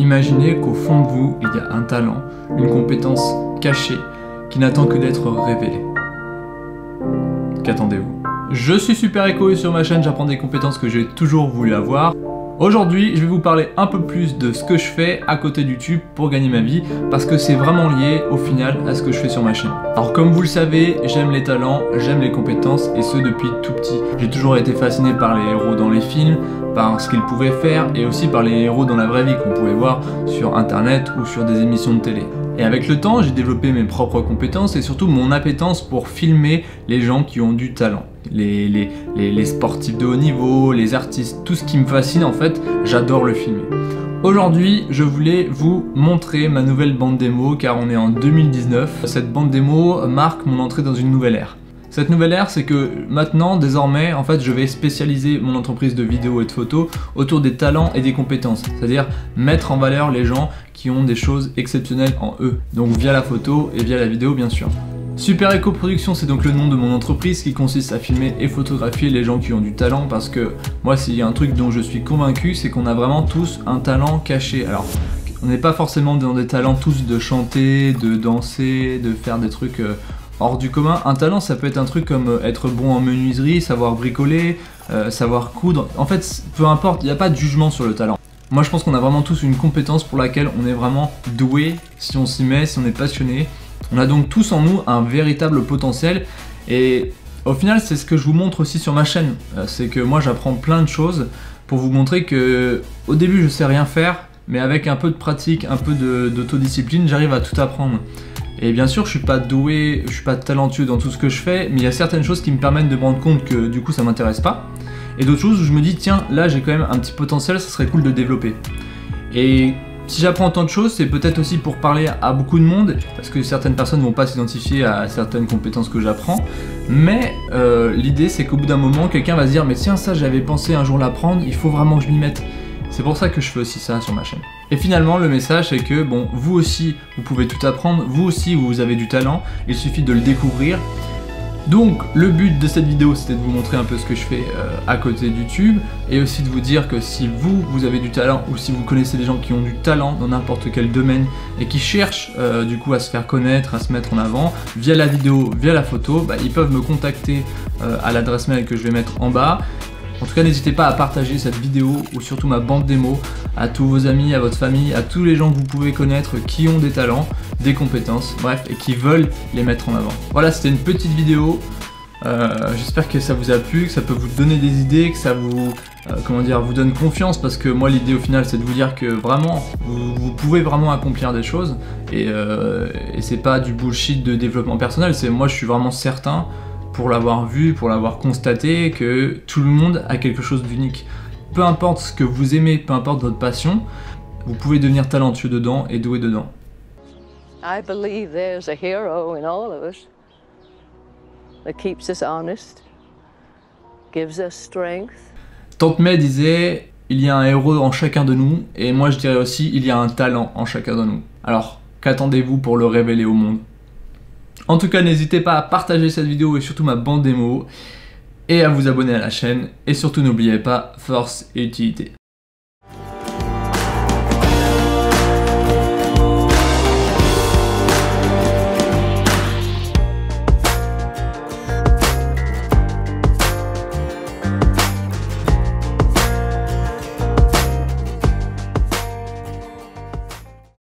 Imaginez qu'au fond de vous, il y a un talent, une compétence cachée qui n'attend que d'être révélée. Qu'attendez-vous? Je suis Super Echo et sur ma chaîne j'apprends des compétences que j'ai toujours voulu avoir. Aujourd'hui, je vais vous parler un peu plus de ce que je fais à côté de YouTube pour gagner ma vie, parce que c'est vraiment lié au final à ce que je fais sur ma chaîne. Alors comme vous le savez, j'aime les talents, j'aime les compétences, et ce depuis tout petit. J'ai toujours été fasciné par les héros dans les films, par ce qu'ils pouvaient faire, et aussi par les héros dans la vraie vie qu'on pouvait voir sur internet ou sur des émissions de télé. Et avec le temps, j'ai développé mes propres compétences et surtout mon appétence pour filmer les gens qui ont du talent. Les sportifs de haut niveau, les artistes, tout ce qui me fascine en fait, j'adore le filmer. Aujourd'hui, je voulais vous montrer ma nouvelle bande démo car on est en 2019. Cette bande démo marque mon entrée dans une nouvelle ère. Cette nouvelle ère, c'est que maintenant, désormais, en fait, je vais spécialiser mon entreprise de vidéo et de photos autour des talents et des compétences. C'est-à-dire mettre en valeur les gens qui ont des choses exceptionnelles en eux. Donc via la photo et via la vidéo, bien sûr. Super Echo Production, c'est donc le nom de mon entreprise qui consiste à filmer et photographier les gens qui ont du talent, parce que moi, s'il y a un truc dont je suis convaincu, c'est qu'on a vraiment tous un talent caché. Alors, on n'est pas forcément dans des talents tous de chanter, de danser, de faire des trucs hors du commun. Un talent, ça peut être un truc comme être bon en menuiserie, savoir bricoler, savoir coudre. En fait, peu importe, il n'y a pas de jugement sur le talent. Moi, je pense qu'on a vraiment tous une compétence pour laquelle on est vraiment doué, si on s'y met, si on est passionné. On a donc tous en nous un véritable potentiel, et au final, c'est ce que je vous montre aussi sur ma chaîne. C'est que moi, j'apprends plein de choses pour vous montrer que au début, je sais rien faire, mais avec un peu de pratique, un peu d'autodiscipline, j'arrive à tout apprendre. Et bien sûr, je suis pas doué, je suis pas talentueux dans tout ce que je fais, mais il y a certaines choses qui me permettent de me rendre compte que du coup ça m'intéresse pas. Et d'autres choses où je me dis, tiens, là j'ai quand même un petit potentiel, ça serait cool de développer. Et si j'apprends tant de choses, c'est peut-être aussi pour parler à beaucoup de monde, parce que certaines personnes vont pas s'identifier à certaines compétences que j'apprends. Mais l'idée, c'est qu'au bout d'un moment, quelqu'un va se dire, mais tiens, ça j'avais pensé un jour l'apprendre, il faut vraiment que je m'y mette. C'est pour ça que je fais aussi ça sur ma chaîne. Et finalement, le message c'est que bon, vous aussi, vous pouvez tout apprendre, vous aussi, vous avez du talent, il suffit de le découvrir. Donc, le but de cette vidéo, c'était de vous montrer un peu ce que je fais à côté de YouTube, et aussi de vous dire que si vous avez du talent, ou si vous connaissez des gens qui ont du talent dans n'importe quel domaine, et qui cherchent du coup à se faire connaître, à se mettre en avant, via la vidéo, via la photo, bah, ils peuvent me contacter à l'adresse mail que je vais mettre en bas. En tout cas, n'hésitez pas à partager cette vidéo ou surtout ma bande démo à tous vos amis, à votre famille, à tous les gens que vous pouvez connaître qui ont des talents, des compétences, bref, et qui veulent les mettre en avant. Voilà, c'était une petite vidéo. J'espère que ça vous a plu, que ça peut vous donner des idées, que ça vous, vous donne confiance, parce que moi l'idée au final c'est de vous dire que vraiment, vous pouvez vraiment accomplir des choses, et c'est pas du bullshit de développement personnel, c'est moi je suis vraiment certain, pour l'avoir vu, pour l'avoir constaté, que tout le monde a quelque chose d'unique. Peu importe ce que vous aimez, peu importe votre passion, vous pouvez devenir talentueux dedans et doué dedans. I believe there's a hero in all of us that keeps us honest, gives us strength. Tante May disait, il y a un héros en chacun de nous, et moi je dirais aussi, il y a un talent en chacun de nous. Alors, qu'attendez-vous pour le révéler au monde ? En tout cas, n'hésitez pas à partager cette vidéo et surtout ma bande démo, et à vous abonner à la chaîne, et surtout n'oubliez pas, force et utilité.